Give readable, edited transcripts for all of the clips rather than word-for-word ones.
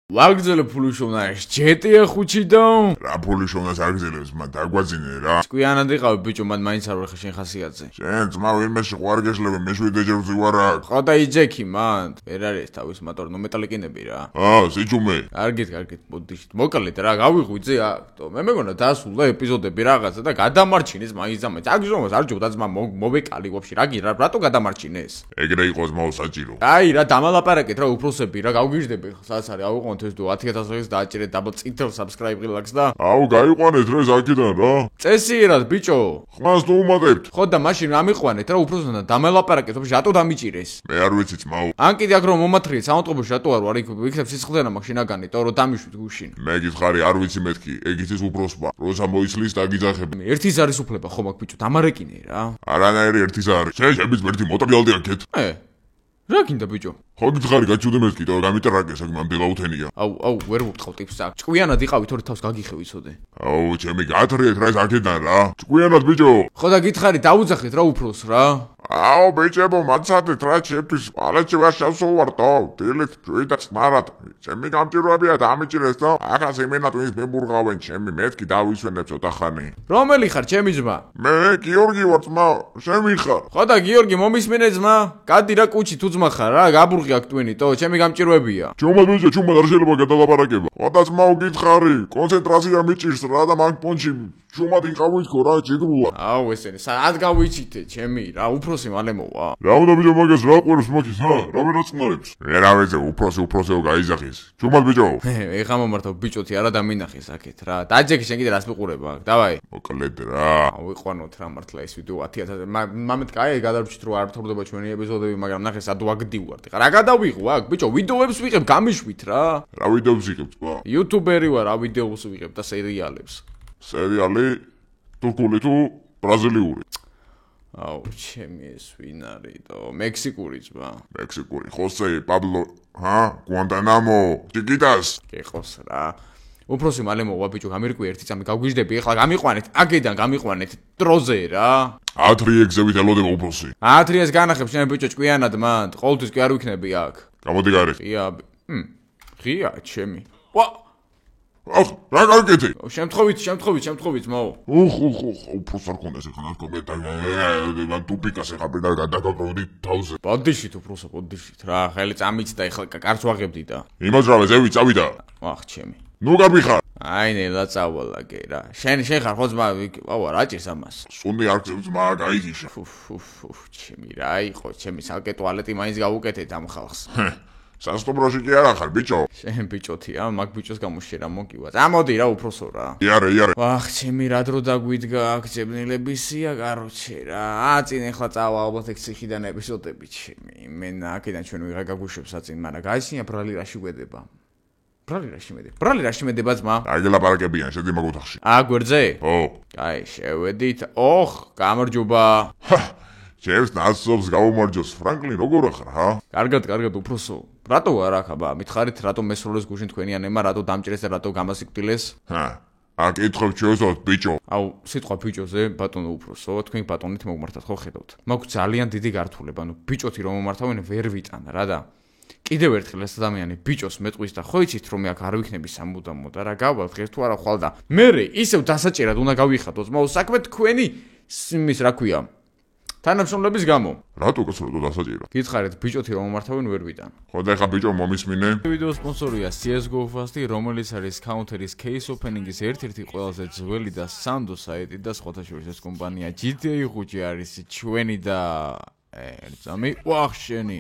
ვაგრძელებ ფულიშოვნა ჯეტია ხუჩი და რა ფულიშოვნას აგზელებს მან დაგვაძინე რა კვიანად იყავ ბიჭო მან მაინც არ ვეხე შენ ხასიათზე შენ ძმა ვინმეში ყვარ გეშლები მე 7 ჯერ ვზივარ აქ ხო და იჯექი მან ვერ არის თავის მოტორნო მეტალიკინები რა სიჯუმე კარგით ბოდიშით მოკლედ რა გავიღვიძე აქ მე მეგონა დასულა ეპიზოდები რაღაცა და გადამარჩინეს მაინც ამაც აგზომას არ ჯობდა ძმა მოვეკალი ვაფშე რა რატო გადამარჩინეს ეგრე იყოს მაო საჭირო აი რა დამალაპარაკეთ რა უფროსები რა გავგიჟდები სადაც არის ავიყვანოთ ეს 10000 დააჭერეთ დაბლ წითელ subscribe relax და აუ გაიყვანეთ რა ზაკიდან რა წესიერად ბიჭო ხმას თუ უმატებთ ხო და მაშინ ამიყვანეთ რა უფროსთან დამალაპარაკეთ ვაფშე რატო დამიჭირეს მე არ ვიცი ძმაო ან კიდე აქ რომ მომათრიეთ სამონტყობოში რატო არ ვარ იქ იქნებ სიცხლენა მაგ შინაგანი ტო რომ დამიშვით გუშინ მე გითხარი არ ვიცი მეთქი ეგ იცის უფროსმა როცა მოიცლის დაგიძახები ერთის არის უფლება ხო მაგ ბიჭო დამარეკინე რა არანაირი ერთის არის შენ ერთი მოტრიალდი აქეთ რა გინდა ბიჭო ხო გითხარი გაჩუდე მეთქი და გამიტრაკეს აქ მამბილაუთენია აუ ვერ ვუთხავ ტიპს აქ ჭკვიანად იყავი თორე თავს გაგიხევ იცოდე აუ ჩემი გათრიეთ რა ეს აქედან რა ჭკვიანად ბიჭო ხო და გითხარი დაუძახეთ რა უფროს რა აუ ბიჭებო მაცადეთ რა ჩემთვის პალაჩი ვარ შევსოვარტო დილით შვიდა წნარად ჩემი გამჭირვებია დამიჭირეს და ახაც იმენა თუ ის მებურღავენ ჩემი მეთქი დავისვენებ ცოტა ხანი რომელი ხარ ჩემი ძმა მე გიორგი ვარ ძმა შენ ვიხარ ხო და გიორგი მომისმენე ძმა გადი რა კუჩი თუ ძმა ხარ რა გაბურღი აქ ტვინი ტო ჩემი გამჭირვებია ჩუმად ბიჭო ჩუმად არ შეიძლება გადალაპარაკება ხო და ძმაო გითხარი კონცენტრაცია მიჭირს რა და მაგ პონჩი ჩუმად იყავით რა ჯიგრულა აუ ესენი სად გავიჩითე ჩემი რა უფროსი მალე მოვა რა უნდა ბიჭო მაგას რა ყვერს მოქის რა რა მეწნარებს რა ვიცი უფროსეო გაიზახის ჩუმად ბიჭო ეხა მომართავ ბიჭოთი არა დამინახეს აქეთ რა დაჯექი შენ კიდე რას მიყურება აქ დავაი მოკლედ რა ვიყვანოთ რა მართლა ეს ვიდეო 10000 მამეთ კაი გადარჩით რომ არ თორდება ჩვენი ეპიზოდები მაგრამ ნახე სად ვაგდივართ ეხა რა გადავიღო აქ ბიჭო ვიდეოებს ვიღებ გამიშვით რა ვიდეოებს ვიღებ თქო იუთუბერი ვარ რა ვიდეოს ვიღებ და სერიალებს სერიალი თურქული თუ ბრაზილიური აუ ჩემი ეს ვინ არის და მექსიკური ძმა მექსიკური ხოსე პაბლო გუანტანამო ჩიკიტას გეხოს რა უფროსი მალე მოვა ბიჭო გამირკვი ერთი წამი გავგვიჟდები ეხლა გამიყვანეთ აქედან გამიყვანეთ დროზე რა 10 ეგზევით ელოდება უფროსი 10 ეს განახებ შენ ბიჭო ჭკვიანად მან ყოველთვის კი არ ვიქნები აქ გამოდი გარე ღია ჩემი ვა რა გავკეთე შემთხვევით მაო უფროს არ ქონდეს ეხლა კომენტარი ტუპიკას ეხლა პირდაპირ დაგაბრუნდი თავზე ბოდიშით უფროსო ბოდიშით რა ხელი წამიც და ეხლა კარს ვაღებდი და იმაძრავე ზევი წავიდა ვახ ჩემი ნუ გაბიხარ აი ნელა წავალაგე რა შენ ხარ ხო ძმა აუ რა ჭირს ამას სუნდი არ გწევს ძმა გაიგიშა ჩემი რა იყო ჩემი სალკე ტუალეტი მაინც გავუკეთეთ ამ ხალხს სასტუმროში კი არა ხარ ბიჭო შენ ბიჭოთია მაგ ბიჭოს გამოშერა მოგივა წამოდი რა უფროსო რა იარე ვახ ჩემი რა დრო დაგვიდგა აქ ძებნილებისია კაროჩე რა აწინ ეხლა წავა ალბათ ეგ ციხიდან ეპიზოდები ჩემი მე აქედან ჩვენ ვიღა გაგვიშვებს აწინ მაგრამ გაიცინია ბრალი რაში გვედება ბრალი რაში მედება ძმა აგელაპარაკებიან შედი მაგ ოთახში გვერდზე ო აი შევედით ოხ გამარჯობა ჩემს ნაცობს გაუმარჯოს ფრანკლინ როგორ ახარ კარგად უფროსო რატო არ აქ აბა მითხარით რატო მესროლეს გუშინ თქვენიანება რატო დამჭირეს და რატო გამასიკტილეს აკითხებ ჩვენსოთ ბიჭო აუ სიტყვა ბიჭოზე ბატონო უფროსო თქვენ ბატონით მოგმართათ ხო ხედავთ მაქვს ძალიან დიდი გართულება ანუ ბიჭოთი რომ მომართავენ ვერ ვიტანა რა და კიდევ ერთხელ ეს ადამიანი ბიჭოს მეტყვის და ხო იცით რომ მე აქ არ ვიქნები სამუდამოდ და რა გავვალ დღეს თუ არა ხვალ და მე ისევ დასაჭერად უნდა გავიხადოთ მაო საქმე თქვენი ის რა ქვია თანამშრომლების გამო რატო გასულო დასაჭირად გითხარით ბიჭოთი რომ მომართავენ ვერ ვიტან ხო და ეხა ბიჭო მომისმინე ვიდეოს სპონსორია CS:GO Fast რომელიც არის Counter-ის case opening-ის ერთ-ერთი ყველაზე ძველი და სანდო საიტი და სხვათა შორის ეს კომპანია GTA ხუჭი არის ჩვენი და ერთზამი ვახ შენი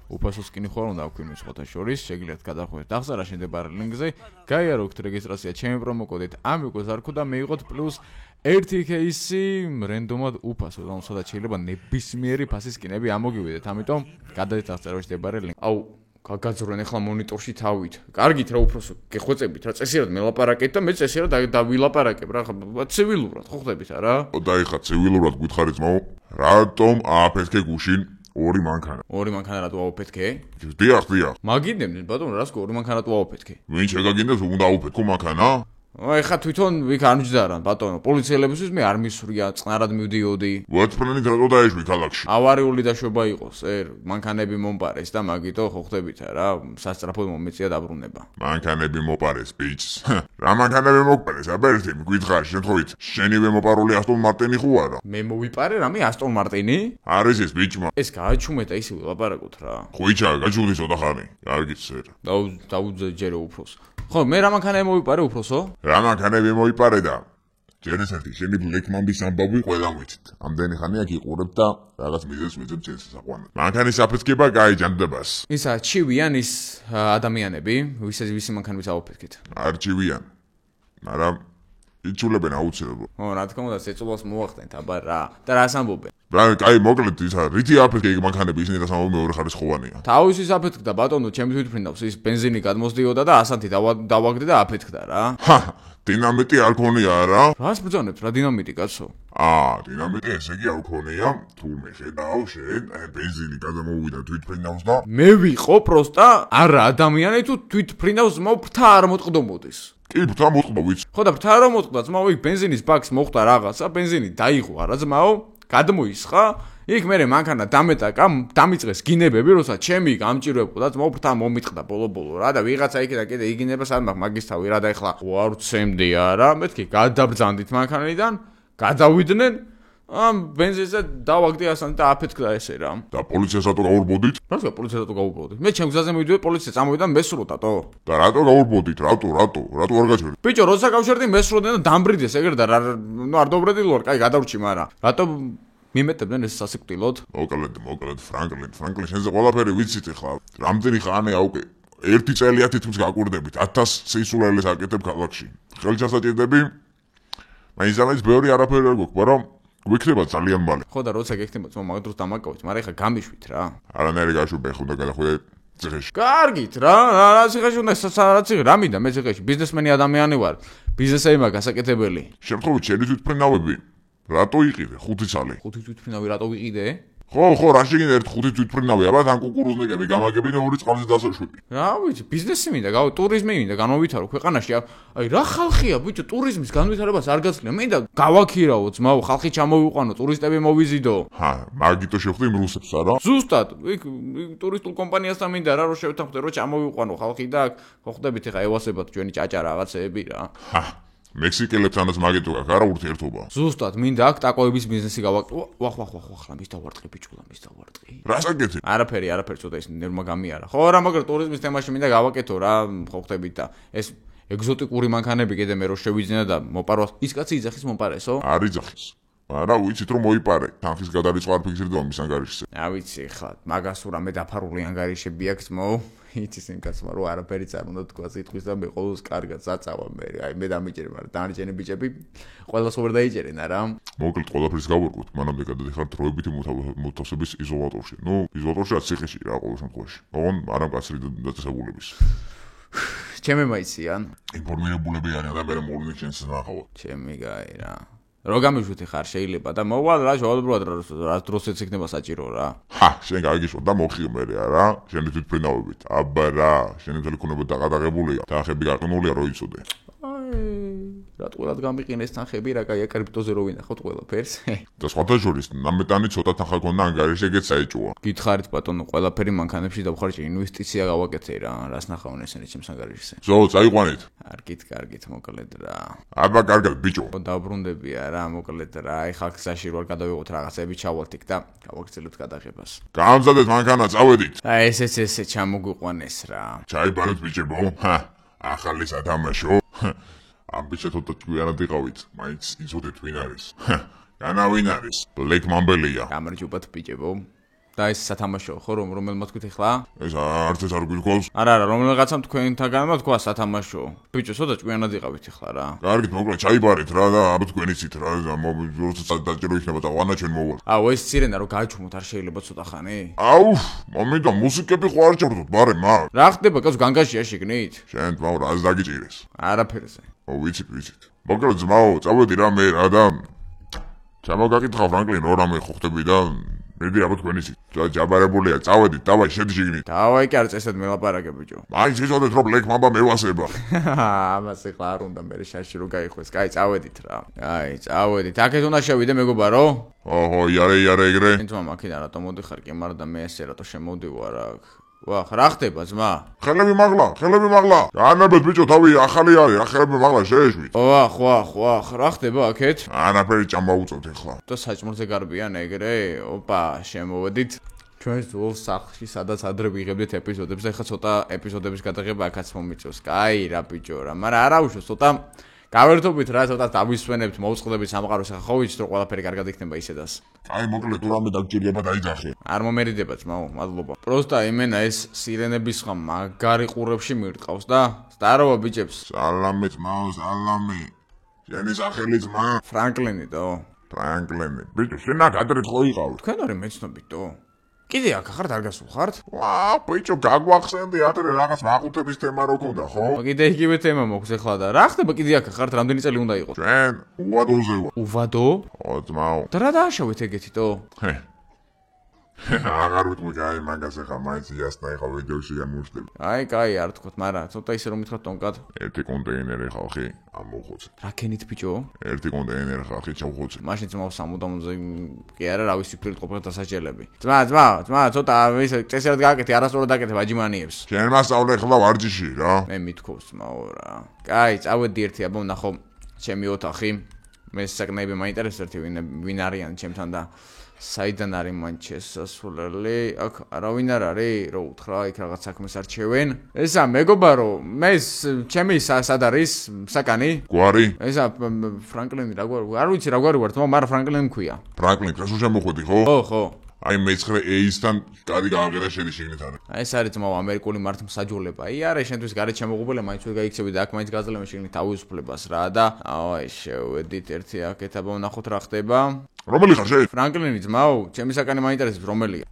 უფასო სკინი ხوار უნდა აქვინო სხვათა შორის შეგიძლიათ გადახვიდეთ აღზარა შენდებარე ლინკზე გაიაროთ რეგისტრაცია ჩემი პრომოკოდით ამიგოს არ ქუდა მეიღოთ პლუს 1 кейსი რენდომად უფასო და სადაც შეიძლება ნებისმიერი ფასის სკინები ამოგივიდეთ ამიტომ გადადეთ აღზარაში შენდებარე ლინკ აუ გაგაძრენ ახლა მონიტორში თავით კარგით რა უფროსო გეხვეწებით რა წესიერად მელაპარაკეთ და მე წესიერად დავილაპარაკებ რა ცივილურად ხო ხდებით არა და ეხლა ცივილურად გითხარი ძმაო რატომ ააფეთქე გუშინ ორი მანქანა რატო აუფეთქე? დიახ. მაგინდემდნენ ბატონო, რას გო ორი მანქანა რატო აუფეთქე? ვინ შეგაგინდებს უნდა აუფეთქო მანქანა? ეხა თვითონ ვიქ არ მჯდარან ბატონო პოლიციელებისთვის მე არ მისვრია წყნარად მივდიოდი ვარდფრენი რატო დაეშვი ქალაქში ავარიული დაშვება იყოს მანქანები მომპარეს და მაგიტო ხო ხდებით რა სასწრაფოდ მომეწია დაბრუნება მანქანები მოპარეს ბიჭს რა მანქანები მოპარეს აბერტი მგვითხარ შემთხვევით შენივე მოპარული ასტონ მარტინი ხო არა მე მოვიპარე რამე ასტონ მარტინი არის ეს ბიჭმა ეს გააჩუმეტა ისე ვლაპარაკოთ რა ხუიჩა გაჩუდის ოთახანი კარგით სერ დაუჯერე უფროს ხო მე რა მანქანები მოვიპარე უფროსო რა მანქანები მოიპარე და ჯერ ეს ერთი შენი ბლეკმამბის ამბავი ყველა მოიცით ამდენი ხანი აქ იყურებ და რაღაც მიზეზს ვეძებ ჩემს საყვანად მანქანის აფეთქება გაიჯანდებას ისა ჩივიან ის ადამიანები ვისი მანქანების აუფეთქეთ არჩივიან მაგრამ იჩულებენ აუცილებლად ო რა თქმა უნდა ეწოლას მოახდენთ აბა რა და რას ამბობენ რა კაი მოკლედ ისა რითი აფეთქე იქ მანქანები ისინი რას ამბობენ მეორე ხარისხოვანია თავისი აფეთქდა ბატონო ჩემი თვითმფრინავს ის ბენზინი გადმოსდიოდა და ასანთი დავაგდე და აფეთქდა რა დინამიტი არ ქონია რა რას ბრძანებთ რა დინამიტი კაცო დინამიტი ესე იგი არ ქონია თურმე ხედავ შენ ბენზინი გადამოვიდა თვითმფრინავს და მე ვიყო პროსტა არა ადამიანი თუ თვითმფრინავს მოფრთა არ მოტყდომოდეს კი ბრთა მოტყდა ვიცი ხო და ბრთა რომ მოტყდა ძმაო იქ ბენზინის ბაკს მოხდა რაღაცა ბენზინი დაიღო არა ძმაო გადმოისხა იქ მე მანქანა დამეტაკა დამიწეს გინებები როცა ჩემი გამჭირვებოდა ძმაო ბრთა მომიტყდა ბოლო რა და ვიღაცა იქ და კიდე იგინება სად მაგის თავი რა და ეხლა ვარ ვცემდი არა მეთქი გადაბრძანდით მანქანიდან გადავიდნენ ამ ბენზინზე დავაგდე ასან და აფეთქდა ესე რა და პოლიციას რატო გაურბოდით? რატო პოლიციას რატო გაურბოდით? მე ჩემ გზაზე მივიდოდი პოლიცია წამოვიდა მესროდათო და რატო გაურბოდით? რატო არ გაჩვენე? ბიჭო როცა გავშერდი მესროდნენ და დამბრიდეს ეგრე და ნუ არ დაუბრედი ლორ კაი გადავრჩი მაგრამ რატო მიმეტებდნენ ეს სასიკვდილოდ? მოკლედ ფრანკლინ შენზე ყველაფერი ვიცით ახლა რამდენი ხანია უკვე ერთი წელია თითქმის გაკვირდებით 1000 სისულელეს აკეთებ ქალაქში ხელჩასაჭირდები მაინც ბევრი არაფერი არ გვაქვს მაგრამ გვიქნება ძალიან მალე. ხო და როცა გექნება ძმა მაგ დროს დამაკავეთ, მაგრამ ეხა გამიშვით რა. არანაირი გაშვება ხუნდა გადახვიდე ციხეში. კარგით რა, რა ციხეში უნდა რა ციხე, რა მინდა მე ციხეში, ბიზნესმენი ადამიანი ვარ. ბიზნესები მაქვს გასაკეთებელი. შემთხვევით შენი თვითმფრინავები რატო იყიდე 5 წელი? 5 თვითმფრინავი რატო ვიყიდე? ხო, რა შეგინდა ერთ 5 თვითმფრინავი, აბა თან კუკურუზნიკები გამაგებინე 2 წყალზე დასაშვები. რა ვიცი, ბიზნესი მინდა, ტურიზმი მინდა, განვითარო ქვეყანაში. აი რა ხალხია, ბიჭო, ტურიზმის განვითარებას არ გასწრია. მინდა გავაქირავო, ძმაო, ხალხი ჩამოვიყვანო, ტურისტები მოვიზიდო. მაგიტო შევხვდი იმ რუსებს არა? ზუსტად, იქ ტურისტულ კომპანიასთან მინდა რა, რომ შევთანხმდე, რომ ჩამოვიყვანო ხალხი და ხო ხდებით ეხა ევასებათ ჩვენი ჭაჭა რაღაცეები რა. მექსიკელებთანაც მაგიტო აქვს არა ურთიერთობა. ზუსტად, მინდა აქ ტაკოების ბიზნესი გავაკეთო. ვახ, მის დავარტყი ბიჭულა, მის დავარტყი. რას აკეთებ? არაფერი, ცოტა ის ნერმა გამიარა. ხო, რა მაგრამ ტურიზმის თემაში მინდა გავაკეთო რა, ხო ხდებით და ეს ეგზოტიკური მანქანები კიდე მე რო შევიძინა და მოპარვას. ის კაცი იძახის მომპარესო? არ იძახის. არა, ვიცით რომ მოიპარე. თანხის გადარიცხვა არ ფიქსირდება მის ანგარიშზე. ვიცი ხა, მაგას ურა მე დაფარული ანგარიშები აქვს მო. იცის იმ კაცმა რომ არაფერიც არ უნდა თქვა სიტყვის და მე ყოველს კარგად საწავა მე. აი მე დამიჭერე, მაგრამ დანარჩენი ბიჭები ყველას ვერ დაიჭერენ არა. მოკლედ ყველაფერს გავურკვოთ, მანამდე გადადიხართ დროებითი მოთავსების იზოლატორში. ნუ იზოლატორში რაც ციხეში რა ყოველ შემთხვევაში. ოღონ არა მკაცრი დაწესებულების. ჩემი მაიციან? ინფორმირებულები არიან და მე მოვიდნენ ჩემს ნახავად. ჩემი გაი რა. რო გამიშვით ხარ შეიძლება და მოვალ რა შეუძლებლად რა დროსაც იქნება საჭირო რა. შენ გაიგიშო და მოხიღმე რა, შენი თვითმფრინავებით. აბა რა, შენი მთელი ქონება დაღადაღებულია, თანხები გაყინულია რო იცოდე. რა ყველად გამიყინეს თანხები რა, კაია კრიპტოზე რო ვინახავთ ყველაფერს. და სხვათა შორის ნამეტანი ცოტა თანხა ქონდა ანგარიში ეგეც საეჭოა. გითხარით ბატონო, ყველაფერი მანქანებში დავხარჯე, ინვესტიცია გავაკეთე რა, რას ნახავენ ესენი ჩემს ანგარიშზე. ზო, წაიყვანეთ. კარგით, მოკლედ რა. აბა კარგად ბიჭო. დაბრუნდებია რა, მოკლედ რა, აი ხალხ გზაში რო გადავიღოთ რაღაცები ჩავალთ იქ და გავაგრძელებთ გადაღებას. გამზადეთ მანქანა, წავედით. აი ესე ჩამოგვიყვანეს რა. ჩაიბარეთ ბიჭებო. ახალი სათამაშო. ამ ბიჭეთო თქვიანად იყავით, მაინც იცოდეთ ვინ არის. ვინ არის? ბლეკ მამბელია. გამარჯობათ ბიჭებო. და ეს სათამაშო ხო რომელმა თქვით ახლა? ეს არც ეს არ გიქოს? არა, რომელიღაცამ თქვენთაგანმა თქვა სათამაშო. ბიჭო, ცოტა ჭკვიანად იყავით ახლა რა. კარგით, მოკლედ ჩაიბარეთ რა და აბა თქვენ იცით რა, როცა დაჭერო იქნება და ყვანა ჩვენ მოვალ. ეს სირენა რო გააჩუმოთ არ შეიძლება ცოტა ხანი? მომენტა მუსიკები ხო არ ჩავდოთ, ბარე მაგ. რა ხდება, კაცო განგაშია შეგნით? შენ თმაო რას დაგიჭირეს? არაფერზე. ვიცით. მოკლედ ძმაო, წავედი რა მე რა და ჩამოგაკითხა ფრანკლინ რო რამე ხო ხდები და მიდი აბა თქვენისი. ჯაბარებულია, წავედით, დავაი შედი შიგნით. დავაი კი არ წესად მელაპარაკე ბიჭო. მაინც იცოდეთ რომ ბლეკ მამბა მევასება. ამას ეხლა არ უნდა მე შაში რო გაიხვეს. კაი, წავედით რა. აი, წავედით. აქეთ უნდა შევიდე მეგობარო? ოჰო, იარე ეგრე. თვითონ მაქედან რატომ მოდიხარ კი, მაგრამ და მე ესე რატო შემოვდივარ აქ. ვახ, რა ხდება ძმა? ხელები მაღლა. განაბეთ ბიჭო, თავი ახალი არის, ხელები მაღლა შეეშვით. ვახ, რა ხდება აქეთ? არაფერი ჭამაუწოთ ეხლა. და საჭმელზე გარბიან ეგრე? ოპა, შემოვედით. ჩვენს ძველ სახლში, სადაც ადრე ვიღებდით ეპიზოდებს, ეხლა ცოტა ეპიზოდების გადაღება აქაც მომიწევს. კაი რა ბიჭო რა, მაგრამ არა უშო, ცოტა გავერთობთ რა, ცოტა დავისვენებთ, მოვწყდებით სამყაროს, ახლა ხო ვიცით რომ ყველაფერი კარგად იქნება ისედაც. აი მოკლედ თუ რამე დაგჭირდება დაიძახე. არ მომერიდება ძმაო, მადლობა. პროსტა იმენა ეს სირენების ხმა მაგარი ყურებში მირტყავს და სტაროა ბიჭებს. სალამი ძმაო, სალამი. შენი სახელი ძმა? ფრანკლინიდო. ფრანკლინი. ბიჭო, შენ აქ ადრე ხო იყავ? თქვენ ორი მეცნობითო? კიდე აქ ხართ, არ გასულხართ? ვა, ბიჭო, გაგვახსენდი ადრე რაღაც მაყუთების თემა რო ქონდა, ხო? კიდე იგივე თემა მოქვს ეხლა და რა ხდება კიდე აქ ხართ, რამდენი წელი უნდა იყოს? ჩვენ უვადოზე ვარ. უვადო? ო ძმაო. და რა დააშავეთ ეგეთითო? აღარ ვიტყვი კაი მაგას ახლა მაინც იასნა ეხლა ვიდეოში განმოჩნდება. აი, კაი, არ თქვათ, მაგრამ ცოტა ისე რომ მითხრათ ტონკად. ერთი კონტეინერი ხალხი ამოხოცე. რა ქენით ბიჭო? ერთი კონტეინერი ხალხი ჩავხოცე. მაშინ ძმაო სამუდამოზე კი არა, რა ვიცი ფიქრით ყოფილ დასაჯელები. ძმა, ცოტა ისე წესიერ გააკეთე, არასწორად აკეთე ბაჯიმანიებს. შენ მასწავლე ახლა ვარჯიში რა. მე მithქოს ძმაო რა. კაი, წავედი ერთი აბა ვნახო ჩემი ოთახი. მე საკნაიბი მაინტერესებს ერთი ვინ არიან ჩემთან და საიდან არის მან შესასვლელი? აქ არავინ არ არის? რო უთხრა, იქ რაღაც საქმეს არჩევენ. ესა მეგობარო, მე ჩემი სად არის საკანი? გვარი? ესა ფრანკლინი რა გვარი? არ ვიცი რა გვარი ვარ, მაგრამ ფრანკლინი მქვია. ფრანკლინი, რა შემოხვედი ხო? ხო. აი მე-9 A-სთან კადი გააღერა შენი შიგნით არის. აი ეს არის ძმაო ამერიკული მართლმსაჯულება. აი არა შენთვის გარეთ შემოღუპელი, მაინც ვერ გაიქცევი და აქ მაინც გაძლევენ შიგნით თავისუფლებას რა და აი შევედით ერთი აქეთ აბა ვნახოთ რა ხდება. რომელი ხარ შენ? ფრანკლინი ძმაო, ჩემი საკანი მაინტერესებს რომელია?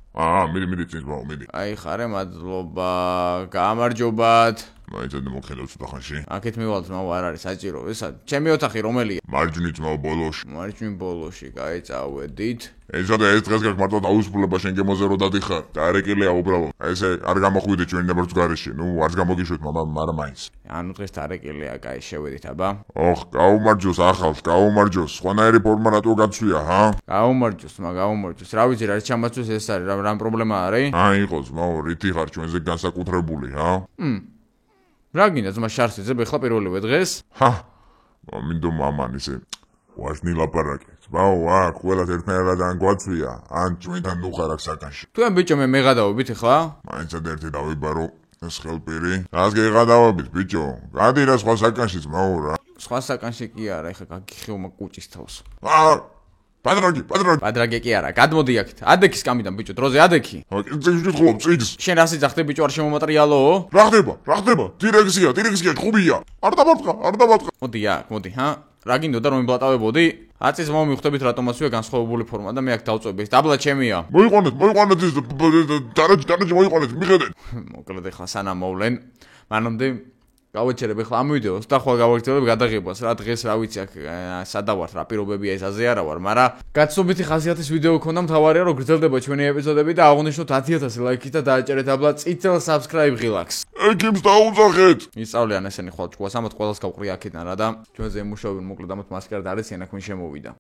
მიდი ძმაო, მიდი. აი ხარე, მადლობა, გამარჯობათ. მაინცადე მოგხედავ ცოტა ხანში. აქეთ მივალ ძმაო, არ არის საჭირო. ესა ჩემი ოთახი რომელია? მარჯვნივ ძმაო ბოლოში. მარჯვნივ ბოლოში, კაი წავედით. ესა და ეს დღეს გაქვს მარტო თავისუფლება შენ გემოზე რო დადიხარ. დარეკილია უბრალოდ. ესე არ გამოხვიდე ჩვენი ნაბარჯ გარეშე. ნუ არც გამოგიშვით, მაგრამ მაინც. ანუ დღეს დარეკილია, კაი შევედით აბა. ოხ, გაუმარჯოს ახალს, გაუმარჯოს. სხვანაირი ფორმა რატო გაცვია, ჰა? გაუმარჯოს. რა ვიცი, რა ჩამაწვეს ეს არის, რა პრობლემა არის? აი იყო ძმაო, რითი ხარ ჩვენზე განსაკუთრებული, ჰა? რა გინდა ძმა შარსიძებ ეხლა პირველივე დღეს? მინდო მამან ისე ვაშნი ლაპარაკე. ძმაო, აქ ყველას ერთნაირად ან გვაცვია, ან ჩვენთან ნუ ხარ აქ საკანში. თქვენ ბიჭო მე მეღადაობით ეხლა? მაინცად ერთი დავიბარო ეს ხელპირი. რას გეღადავებით ბიჭო? გადი რა სხვა საკანში ძმაო რა. სხვა საკანში კი არა, ეხლა გაგიხეუმა კუჭის თავს. პადრაგი კი არა, გადმოდი აქეთ. ადექის კამიდან ბიჭო, დროზე ადექი. წიგს. შენ რა სიძახდე ბიჭო, არ შემომატრიალო? რა ხდება? დირექცია, ხუბია. არ დამატყა. მოდი აქ, მოდი, რა გინდოდა რომ იმბლატავებოდი? აწის მომიხვდებით რატომაც ვია განსხვავებული ფორმა და მე აქ დავწვევი. დაბლა ჩემია. მოიყვანეთ ის დარაჯი მოიყვანეთ, მიხედეთ. მოკლედ ეხლა სანამ მოვლენ, მანამდე გავეჩერებ ეხლა ამ ვიდეოს და ხვალ გავაგრძელებ გადაღებას რა დღეს რა ვიცი აქ სადავართ რა პირობებია ეს აზე არა ვარ, მაგრამ გაცნობითი ხასიათის ვიდეო ქონდა, მთავარია რომ გრძელდება ჩვენი ეპიზოდები და აღნიშნოთ 10,000 ლაიქით და დააჭერეთ აბლა წითელ subscribe ღილაკს. ეკიმს დაუძახეთ. ისწავლიან ესენი ხვალ ჭკუას, ამათ ყველას გავყრია აქედან რა და ჩვენზე იმუშავებენ მოკლედ ამათ მასკარად არის ენა ქვინ შემოვიდა.